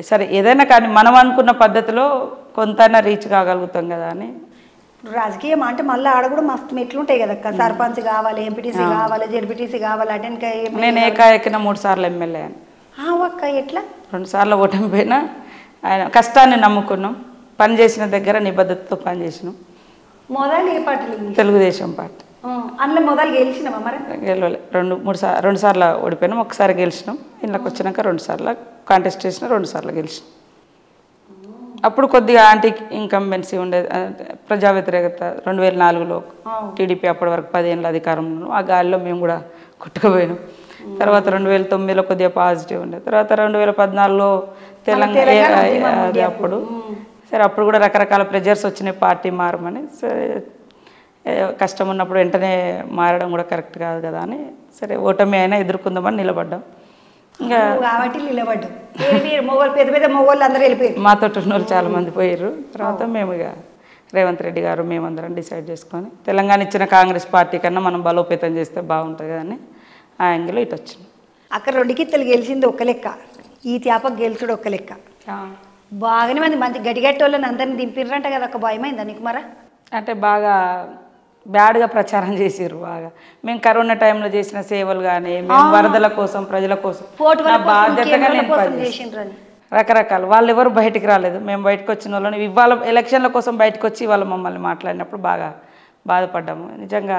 సరే ఏదైనా కానీ మనం అనుకున్న పద్ధతిలో కొంతైనా రీచ్ కాగలుగుతాం కదా అని. రాజకీయం అంటే మళ్ళీ ఆడ కూడా మస్తు మెట్లుంటాయి కదా, సర్పంచ్ కావాలి, ఎంపీటీసీ కావాలి, జెడ్పీటీసీ కావాలి, అటెండ్. నేను ఏకాఏకిన 3 సార్లు ఎమ్మెల్యే అని. ఒక్క ఎట్లా 2 సార్లు ఓటమి పోయినా ఆయన కష్టాన్ని నమ్ముకున్నాం, పని చేసిన దగ్గర నిబద్ధతతో పనిచేసినాం. మొదలు ఏ పార్టీ? తెలుగుదేశం పార్టీ. అందులో మొదలు గెలిచినామా? మరి గెలవలే, 2 సార్లు ఓడిపోయినాం, ఒకసారి గెలిచినాం. ఇంట్లోకి వచ్చినాక 2 సార్లు కాంటెస్ట్ చేసిన, 2 సార్లు గెలిచినాం. అప్పుడు కొద్దిగా యాంటీ ఇన్కంబెన్సీ ఉండేది, ప్రజా వ్యతిరేకత. 2004లో టీడీపీ అప్పటి వరకు 10 ఏళ్ళ అధికారంలో, ఆ గాలిలో మేము కూడా కొట్టుకుపోయినాం. తర్వాత 2009లో కొద్దిగా పాజిటివ్ ఉండేది. తర్వాత 2014లో తెలంగాణ అప్పుడు సరే అప్పుడు కూడా రకరకాల ప్రెజర్స్ వచ్చినాయి పార్టీ మారమని. సరే కష్టం ఉన్నప్పుడు వెంటనే మారడం కూడా కరెక్ట్ కాదు కదా అని సరే ఓటమి అయినా ఎదుర్కొందామని నిలబడ్డాం. ఇంకా కాబట్టి నిలబడ్డాం. పెద్ద పెద్ద మొగోళ్ళు అందరూ వెళ్ళిపోయారు, మాతో ఉన్నోళ్ళు చాలా మంది పోయారు. తర్వాత మేము ఇక రేవంత్ రెడ్డి గారు మేమందరం డిసైడ్ చేసుకొని తెలంగాణ ఇచ్చిన కాంగ్రెస్ పార్టీ కన్నా మనం బలోపేతం చేస్తే బాగుంటుంది కదని ఆ యాంగిల్ ఇటు వచ్చింది. అక్కడ 2 కిత్తలు గెలిచింది ఒక్క లెక్క, ఈ త్యాపకు గెలిచుడు ఒక్క లెక్క. బాగానే మంది గడిగట్టోళ్ళని అందరిని దింపిర్రంట కదా, ఒక భయమైందా నీకు? మరా అంటే బాగా బ్యాడ్గా ప్రచారం చేసిర్రు. బాగా మేము కరోనా టైంలో చేసిన సేవలు కానీ, మేము వరదల కోసం ప్రజల కోసం బాధ్యతగా రకరకాలు వాళ్ళు ఎవరు బయటికి రాలేదు. మేము బయటకు వచ్చిన వాళ్ళని ఇవాళ ఎలక్షన్ల కోసం బయటకు వచ్చి వాళ్ళు మమ్మల్ని మాట్లాడినప్పుడు బాగా బాధపడ్డాము. నిజంగా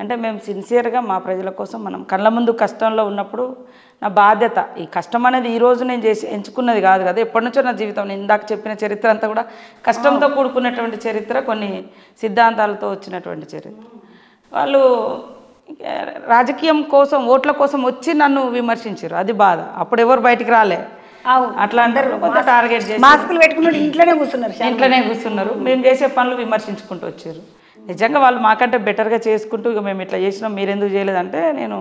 అంటే మేము సిన్సియర్గా మా ప్రజల కోసం మనం కళ్ళ ముందు కష్టంలో ఉన్నప్పుడు నా బాధ్యత, ఈ కష్టం అనేది ఈరోజు నేను ఎంచుకున్నది కాదు కదా, ఎప్పటి నుంచో నా జీవితం. నేను ఇందాక చెప్పిన చరిత్ర అంతా కూడా కష్టంతో కూడుకున్నటువంటి చరిత్ర, కొన్ని సిద్ధాంతాలతో వచ్చినటువంటి చరిత్ర. వాళ్ళు రాజకీయం కోసం ఓట్ల కోసం వచ్చి నన్ను విమర్శించారు, అది బాధ. అప్పుడు ఎవరు బయటికి రాలే, అట్లా అందరూ కొంత టార్గెట్ చేసి మాస్కులు పెట్టుకుని ఇంట్లోనే కూర్చున్నారు. మేము చేసే పనులు విమర్శించుకుంటూ వచ్చారు. నిజంగా వాళ్ళు మాకంటే బెటర్గా చేసుకుంటూ ఇక మేము ఇట్లా చేసినాం మీరెందుకు చేయలేదంటే నేను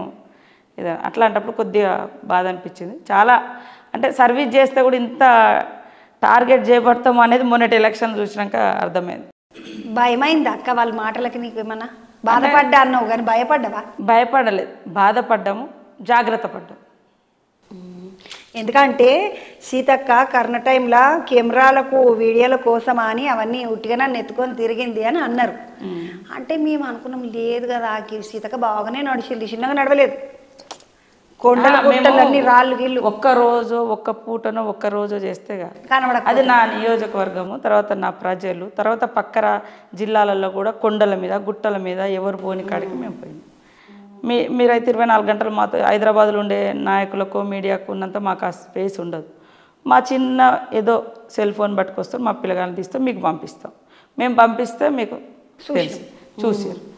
అట్లాంటప్పుడు కొద్దిగా బాధ అనిపించింది. చాలా అంటే సర్వీస్ చేస్తే కూడా ఇంత టార్గెట్ చేయబడతాం అనేది మొన్నటి ఎలక్షన్ చూసినాక అర్థమైంది. భయమైంది అక్క వాళ్ళ మాటలకి? నీకు ఏమన్నా బాధపడ్డా అన్నావు కానీ భయపడ్డావా? భయపడలేదు, బాధపడ్డాము, జాగ్రత్త పడ్డాము. ఎందుకంటే సీతక్క కరోనా టైంలో కెమెరాలకు వీడియోల కోసమా అని అవన్నీ ఉట్టిగా నెత్తుకొని తిరిగింది అని అన్నారు. అంటే మేము అనుకున్నాం లేదు కదా, సీతక్క బాగానే నడిచింది, చిన్నగా నడవలేదు. కొండలు గుట్టలన్నీ రాళ్ళు గిళ్ళు ఒక్కరోజు ఒక్క పూటనో ఒక్క రోజు చేస్తే అది నా నియోజకవర్గము, తర్వాత నా ప్రజలు, తర్వాత పక్కన జిల్లాలలో కూడా కొండల మీద గుట్టల మీద ఎవరు పోని కాడికి మేము పోయినాం. మీరైతే 24 గంటలు మాతో హైదరాబాద్లో ఉండే నాయకులకు మీడియాకు ఉన్నంత మాకు ఆ స్పేస్ ఉండదు. మా చిన్న ఏదో సెల్ ఫోన్ పట్టుకొస్తాం, మా పిల్లగాళ్ళని తీస్తాం, మీకు పంపిస్తాం. మేము పంపిస్తే మీకు చూసారు.